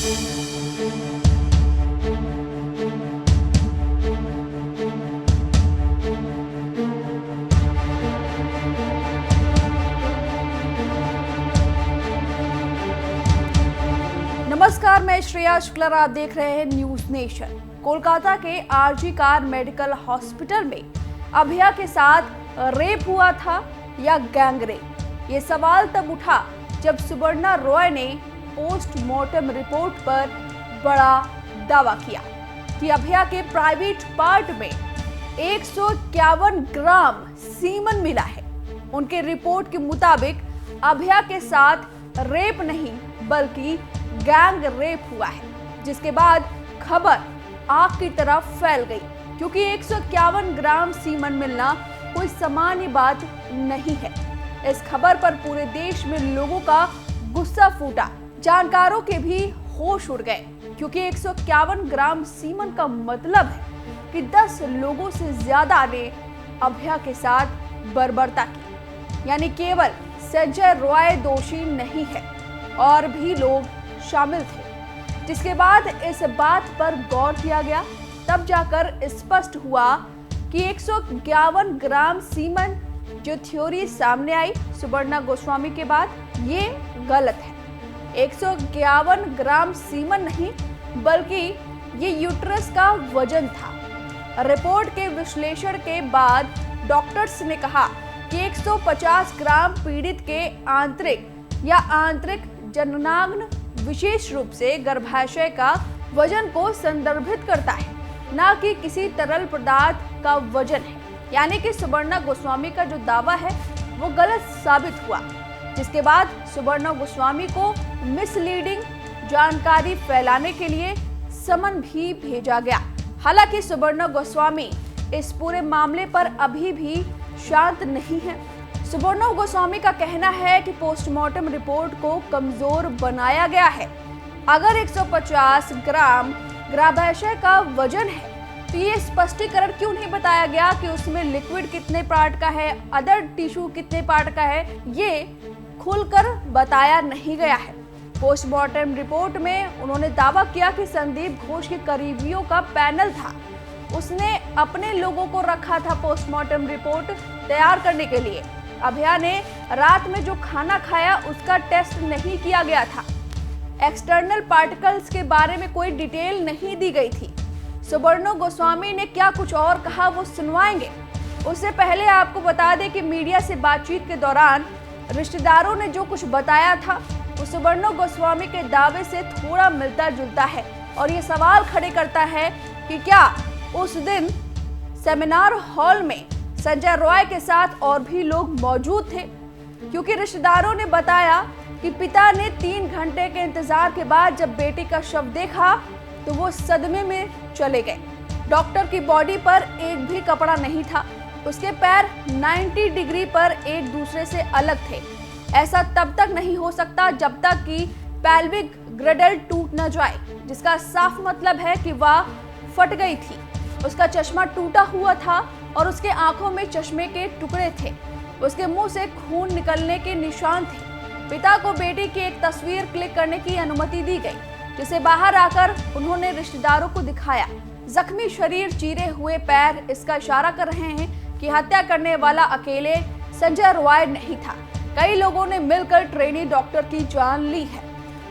नमस्कार, मैं श्रेया शुक्ला, आप देख रहे हैं न्यूज नेशन। कोलकाता के आरजी कार मेडिकल हॉस्पिटल में अभया के साथ रेप हुआ था या गैंग रेप, ये सवाल तब उठा जब सुपर्णा रॉय ने पोस्टमार्टम रिपोर्ट पर बड़ा दावा किया कि अभया के प्राइवेट पार्ट में 151 ग्राम सीमन मिला है। उनके रिपोर्ट के मुताबिक अभया के साथ रेप नहीं बल्कि गैंग रेप हुआ है, जिसके बाद खबर आग की तरफ फैल गई, क्योंकि 151 ग्राम सीमन मिलना कोई सामान्य बात नहीं है। इस खबर पर पूरे देश में लोगों का गुस्सा फूटा, जानकारों के भी होश उड़ गए, क्योंकि 151 ग्राम सीमन का मतलब है कि 10 लोगों से ज्यादा ने अभया के साथ बर्बरता की। यानी केवल संजय रॉय दोषी नहीं है, और भी लोग शामिल थे। जिसके बाद इस बात पर गौर किया गया, तब जाकर स्पष्ट हुआ कि 151 ग्राम सीमन जो थ्योरी सामने आई सुपर्णा गोस्वामी के बाद, ये गलत है। 151 ग्राम सीमन नहीं बल्कि ये यूट्रस का वजन था। रिपोर्ट के विश्लेषण के बाद डॉक्टर्स ने कहा कि 150 ग्राम पीड़ित के आंतरिक या आंतरिक जननांग विशेष रूप से गर्भाशय का वजन को संदर्भित करता है, न कि किसी तरल पदार्थ का वजन है। यानी कि सुपर्णा गोस्वामी का जो दावा है वो गलत साबित हुआ, जिसके बाद सुपर्णा गोस्वामी को मिसलीडिंग जानकारी फैलाने के लिए समन भी भेजा गया। हालांकि सुपर्णा गोस्वामी इस पूरे मामले पर अभी भी शांत नहीं है। सुपर्णा गोस्वामी का कहना है कि पोस्टमार्टम रिपोर्ट को कमजोर बनाया गया है। अगर 150 ग्राम गर्भाशय का वजन है तो ये स्पष्टीकरण क्यों नहीं बताया गया कि उसमें लिक्विड कितने पार्ट का है, अदर टिश्यू कितने पार्ट का है, ये खुलकर बताया नहीं गया है। पोस्टमार्टम रिपोर्ट में उन्होंने दावा किया कि संदीप घोष के करीबियों का पैनल था, उसने अपने लोगों को रखा था पोस्टमार्टम रिपोर्ट तैयार करने के लिए। अभया ने रात में जो खाना खाया उसका टेस्ट नहीं किया गया था। एक्सटर्नल पार्टिकल्स के बारे में कोई डिटेल नहीं दी गई थी। सुपर्णा गोस्वामी ने क्या कुछ और कहा वो सुनवाएंगे। उससे पहले आपको बता दें कि मीडिया से बातचीत के दौरान रिश्तेदारों ने जो कुछ बताया था वो सुपर्णा गोस्वामी के दावे से थोड़ा मिलता जुलता है, और ये सवाल खड़े करता है कि क्या उस दिन सेमिनार हॉल में संजय रॉय के साथ और भी लोग मौजूद थे, क्योंकि रिश्तेदारों ने बताया कि पिता ने 3 घंटे के इंतजार के बाद जब बेटी का शव देखा तो वो सदमे में चले गए। डॉक्टर की बॉडी पर एक भी कपड़ा नहीं था, उसके पैर 90 डिग्री पर एक दूसरे से अलग थे। ऐसा तब तक नहीं हो सकता जब तक कि पेल्विक ग्रडल टूट न जाए, जिसका साफ मतलब है कि वह फट गई थी। उसका चश्मा टूटा हुआ था और उसके आंखों में चश्मे के टुकड़े थे। उसके मुंह से खून निकलने के निशान थे। पिता को बेटी की एक तस्वीर क्लिक करने की अनुमति दी गई, जिसे बाहर आकर उन्होंने रिश्तेदारों को दिखाया। जख्मी शरीर, चीरे हुए पैर इसका इशारा कर रहे हैं कि हत्या करने वाला अकेले संजय रॉय नहीं था, कई लोगों ने मिलकर ट्रेनी डॉक्टर की जान ली है।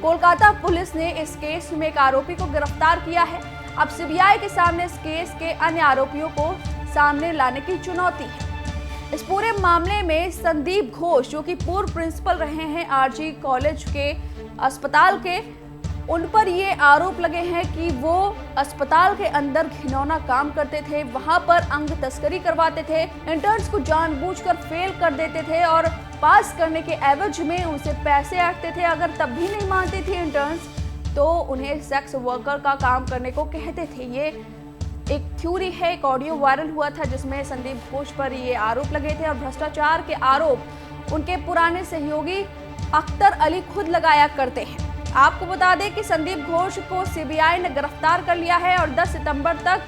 कोलकाता पुलिस ने इस केस में एक आरोपी को गिरफ्तार किया है। अब सीबीआई के सामने इस केस के अन्य आरोपियों को सामने लाने की चुनौती है। इस पूरे मामले में संदीप घोष, जो कि पूर्व प्रिंसिपल रहे हैं आरजी कॉलेज के अस्पताल के, उन पर ये आरोप लगे हैं कि वो अस्पताल के अंदर घिनौना काम करते थे, वहां पर अंग तस्करी करवाते थे, इंटर्न्स को जानबूझकर फेल कर देते थे और पास करने के एवज में उनसे पैसे ऐंठते थे। अगर तब भी नहीं मानती थी इंटर्न्स तो उन्हें सेक्स वर्कर का काम करने को कहते थे। ये एक थ्योरी है, एक ऑडियो वायरल हुआ था जिसमें संदीप घोष पर ये आरोप लगे थे, और भ्रष्टाचार के आरोप उनके पुराने सहयोगी अख्तर अली खुद लगाया करते हैं। आपको बता दें कि संदीप घोष को सीबीआई ने गिरफ्तार कर लिया है और 10 सितंबर तक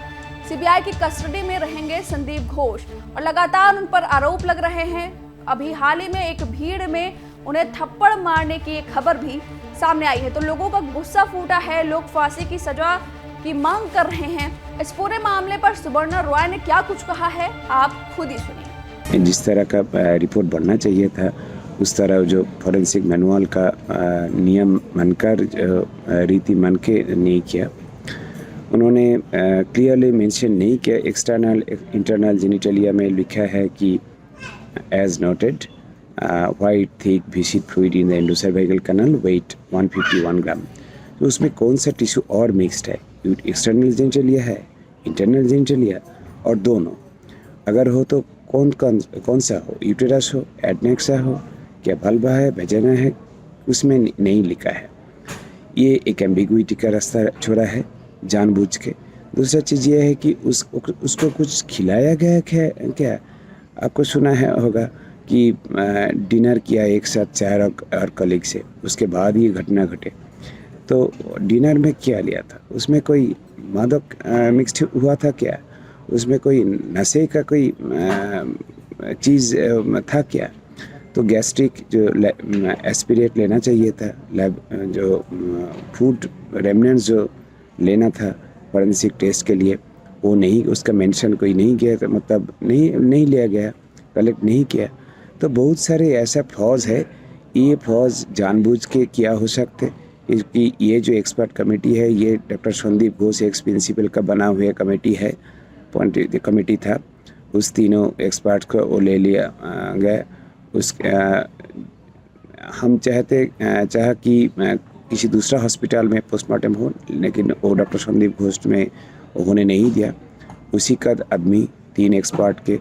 सीबीआई की कस्टडी में रहेंगे संदीप घोष, और लगातार उन पर आरोप लग रहे हैं। अभी हाल ही में एक भीड़ में उन्हें थप्पड़ मारने की एक खबर भी सामने आई है। तो लोगों का गुस्सा फूटा है, लोग फांसी की सजा की मांग कर रहे हैं। इस पूरे मामले पर सुपर्णा रॉय ने क्या कुछ कहा है, आप खुद ही सुनिए। जिस तरह का रिपोर्ट बनना चाहिए था, उस तरह जो फॉरेंसिक मैनुअल का नियम मानकर, रीति मान के नहीं किया। उन्होंने क्लियरली मेंशन नहीं किया। एक्सटर्नल इंटरनल जेनिटलिया में लिखा है कि as noted white thick viscid fluid in the endocervical canal, weight 151 ग्राम। तो उसमें कौन सा टिश्यू और मिक्स्ड है? एक्सटर्नल जेनिटलिया है, इंटरनल जेनिटलिया, और दोनों अगर हो तो कौन सा हो? यूटेरस हो, एडनेक्सा हो, क्या वल्वा है, वेजाना है? उसमें नहीं लिखा है। ये एक एम्बिगुइटी का रास्ता छोड़ा है जानबूझ के। दूसरा चीज़ ये है कि उसको कुछ खिलाया गया क्या? आपको सुना है होगा कि डिनर किया एक साथ 4 और कलीग से, उसके बाद ये घटना घटे। तो डिनर में क्या लिया था? उसमें कोई मादक मिक्स हुआ था क्या? उसमें कोई नशे का कोई चीज़ था क्या? तो गैस्ट्रिक जो एस्पिरेट लेना चाहिए था, जो फूड रेमनेंट्स जो लेना था फॉरेंसिक टेस्ट के लिए, वो नहीं, उसका मेंशन कोई नहीं किया, तो मतलब नहीं लिया गया, कलेक्ट नहीं किया। तो बहुत सारे ऐसा फ्लॉज है। ये फ्लॉज जानबूझ के किया हो सकते, क्योंकि ये जो एक्सपर्ट कमेटी है, ये doctor Sandeep Ghosh ex principal का बना हुआ कमेटी है, कमेटी था। उस तीनों एक्सपर्ट को वो ले लिया गया। हम चाह कि किसी दूसरा हॉस्पिटल में पोस्टमार्टम हो, लेकिन वो डॉक्टर संदीप घोष में उन्होंने नहीं दिया। उसी का आदमी 3 एक्सपर्ट के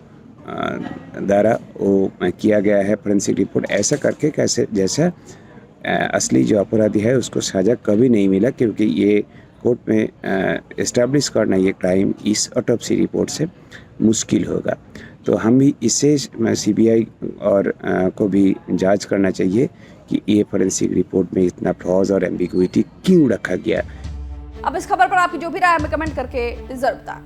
द्वारा वो किया गया है फॉरेंसिक रिपोर्ट। ऐसा करके कैसे जैसा असली जो अपराधी है उसको सजा कभी नहीं मिला, क्योंकि ये कोर्ट में एस्टैब्लिश करना ये क्राइम इस ऑटोप्सी रिपोर्ट से मुश्किल होगा। तो हम भी इससे सीबीआई और को भी जांच करना चाहिए कि ये फॉरेंसिक रिपोर्ट में इतना फ्लॉज और एम्बिगुइटी क्यों रखा गया। अब इस खबर पर आपकी जो भी राय हमें कमेंट करके जरूर बताएं।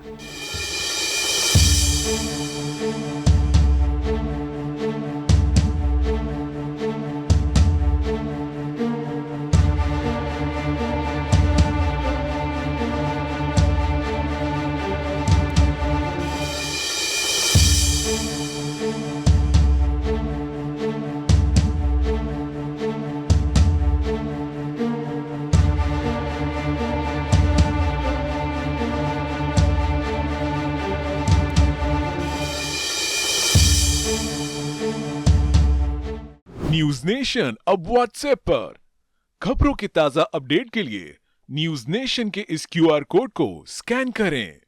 न्यूज नेशन अब व्हाट्सएप पर खबरों के ताजा अपडेट के लिए न्यूज नेशन के इस QR कोड को स्कैन करें